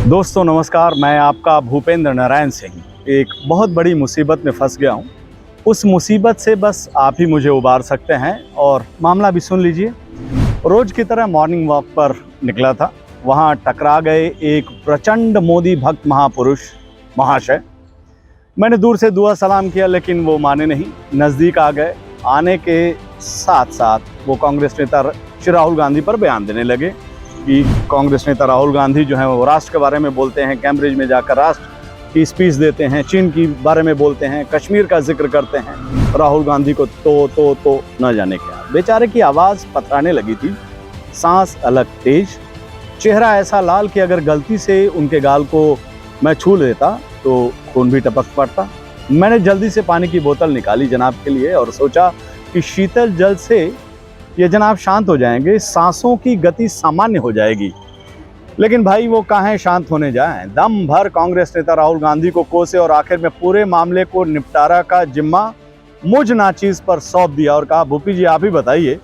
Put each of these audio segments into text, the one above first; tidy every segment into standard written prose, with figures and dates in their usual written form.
दोस्तों नमस्कार, मैं आपका भूपेंद्र नारायण सिंह एक बहुत बड़ी मुसीबत में फंस गया हूँ। उस मुसीबत से बस आप ही मुझे उबार सकते हैं और मामला भी सुन लीजिए। रोज़ की तरह मॉर्निंग वॉक पर निकला था, वहाँ टकरा गए एक प्रचंड मोदी भक्त महापुरुष महाशय। मैंने दूर से दुआ सलाम किया लेकिन वो माने नहीं। नज़दीक आ गए, आने के साथ साथ वो कांग्रेस नेता श्री राहुल गांधी पर बयान देने लगे कि कांग्रेस नेता राहुल गांधी जो हैं वो राष्ट्र के बारे में बोलते हैं, कैम्ब्रिज में जाकर राष्ट्र की स्पीच देते हैं, चीन की बारे में बोलते हैं, कश्मीर का जिक्र करते हैं। राहुल गांधी को तो न जाने क्या, बेचारे की आवाज़ पथराने लगी थी, सांस अलग तेज, चेहरा ऐसा लाल कि अगर गलती से उनके गाल को मैं छू लेता तो खून भी टपक पड़ता। मैंने जल्दी से पानी की बोतल निकाली जनाब के लिए और सोचा कि शीतल जल से ये जनाब शांत हो जाएंगे, सांसों की गति सामान्य हो जाएगी। लेकिन भाई वो कहाँ शांत होने जाएं। दम भर कांग्रेस नेता राहुल गांधी को कोसे और आखिर में पूरे मामले को निपटारा का जिम्मा मुझ नाचीज पर सौंप दिया और कहा, भूपी जी आप ही बताइए,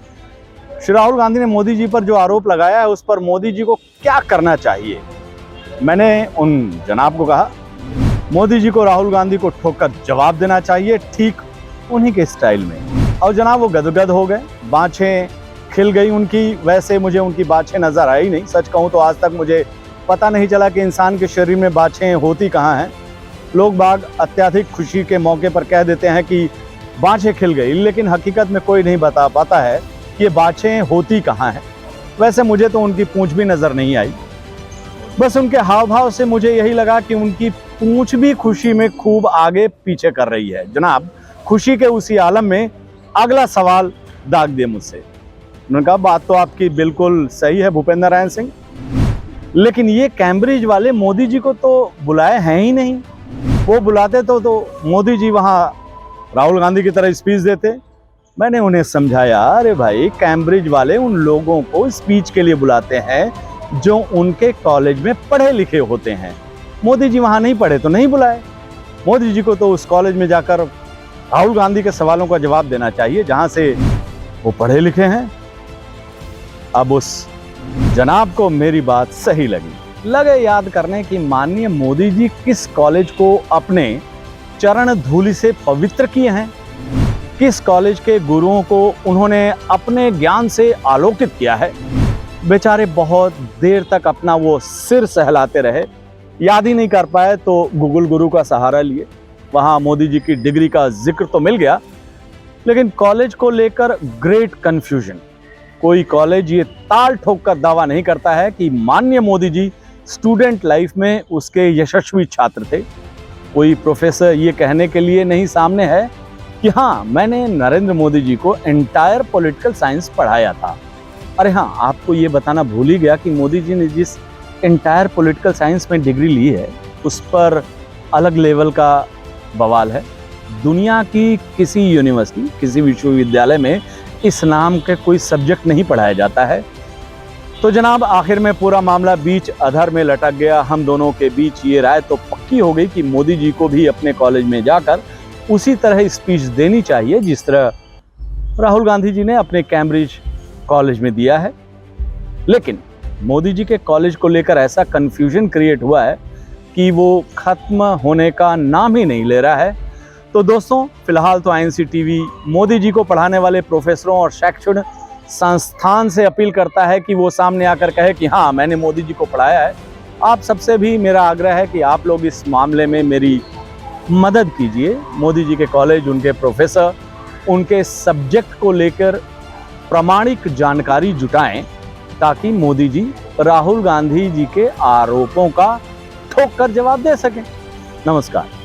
श्री राहुल गांधी ने मोदी जी पर जो आरोप लगाया है उस पर मोदी जी को क्या करना चाहिए। मैंने उन जनाब को कहा, मोदी जी को राहुल गांधी को ठोकर जवाब देना चाहिए, ठीक उन्हीं के स्टाइल में। और जनाब वो गदगद हो गए, बाँछें खिल गई उनकी। वैसे मुझे उनकी बाँछें नज़र आई नहीं, सच कहूँ तो आज तक मुझे पता नहीं चला कि इंसान के शरीर में बाँछें होती कहाँ हैं। लोग बाग अत्यधिक खुशी के मौके पर कह देते हैं कि बाँछें खिल गई, लेकिन हकीकत में कोई नहीं बता पाता है कि ये बाँछें होती कहाँ हैं। वैसे मुझे तो उनकी पूँछ भी नज़र नहीं आई, बस उनके हाव भाव से मुझे यही लगा कि उनकी पूँछ भी खुशी में खूब आगे पीछे कर रही है। जनाब खुशी के उसी आलम में अगला सवाल दाग दिए मुझसे। उन्होंने कहा, बात तो आपकी बिल्कुल सही है भूपेंद्र नारायण सिंह, लेकिन ये कैम्ब्रिज वाले मोदी जी को तो बुलाए हैं ही नहीं। वो बुलाते तो मोदी जी वहाँ राहुल गांधी की तरह स्पीच देते। मैंने उन्हें समझाया, अरे भाई कैम्ब्रिज वाले उन लोगों को स्पीच के लिए बुलाते हैं जो उनके कॉलेज में पढ़े लिखे होते हैं। मोदी जी वहाँ नहीं पढ़े तो नहीं बुलाए। मोदी जी को तो उस कॉलेज में जाकर राहुल गांधी के सवालों का जवाब देना चाहिए जहां से वो पढ़े लिखे हैं। अब उस जनाब को मेरी बात सही लगे याद करने की माननीय मोदी जी किस कॉलेज को अपने चरण धूलि से पवित्र किए हैं, किस कॉलेज के गुरुओं को उन्होंने अपने ज्ञान से आलोकित किया है। बेचारे बहुत देर तक अपना वो सिर सहलाते रहे, याद ही नहीं कर पाए तो गूगल गुरु का सहारा लिए। वहाँ मोदी जी की डिग्री का जिक्र तो मिल गया, लेकिन कॉलेज को लेकर ग्रेट कंफ्यूजन। कोई कॉलेज ये ताल ठोक कर दावा नहीं करता है कि माननीय मोदी जी स्टूडेंट लाइफ में उसके यशस्वी छात्र थे। कोई प्रोफेसर ये कहने के लिए नहीं सामने है कि हाँ मैंने नरेंद्र मोदी जी को एंटायर पॉलिटिकल साइंस पढ़ाया था। अरे हाँ, आपको ये बताना भूल ही गया कि मोदी जी ने जिस एंटायर पॉलिटिकल साइंस में डिग्री ली है उस पर अलग लेवल का बवाल है। दुनिया की किसी यूनिवर्सिटी, किसी विश्वविद्यालय में इस नाम के कोई सब्जेक्ट नहीं पढ़ाया जाता है। तो जनाब आखिर में पूरा मामला बीच अधर में लटक गया। हम दोनों के बीच ये राय तो पक्की हो गई कि मोदी जी को भी अपने कॉलेज में जाकर उसी तरह स्पीच देनी चाहिए जिस तरह राहुल गांधी जी ने अपने कैम्ब्रिज कॉलेज में दिया है। लेकिन मोदी जी के कॉलेज को लेकर ऐसा कन्फ्यूजन क्रिएट हुआ है कि वो खत्म होने का नाम ही नहीं ले रहा है। तो दोस्तों फिलहाल तो INC-TV मोदी जी को पढ़ाने वाले प्रोफेसरों और शैक्षणिक संस्थान से अपील करता है कि वो सामने आकर कहे कि हाँ मैंने मोदी जी को पढ़ाया है। आप सबसे भी मेरा आग्रह है कि आप लोग इस मामले में मेरी मदद कीजिए। मोदी जी के कॉलेज, उनके प्रोफेसर, उनके सब्जेक्ट को लेकर प्रामाणिक जानकारी जुटाएं ताकि मोदी जी राहुल गांधी जी के आरोपों का ठोक कर जवाब दे सकें। नमस्कार।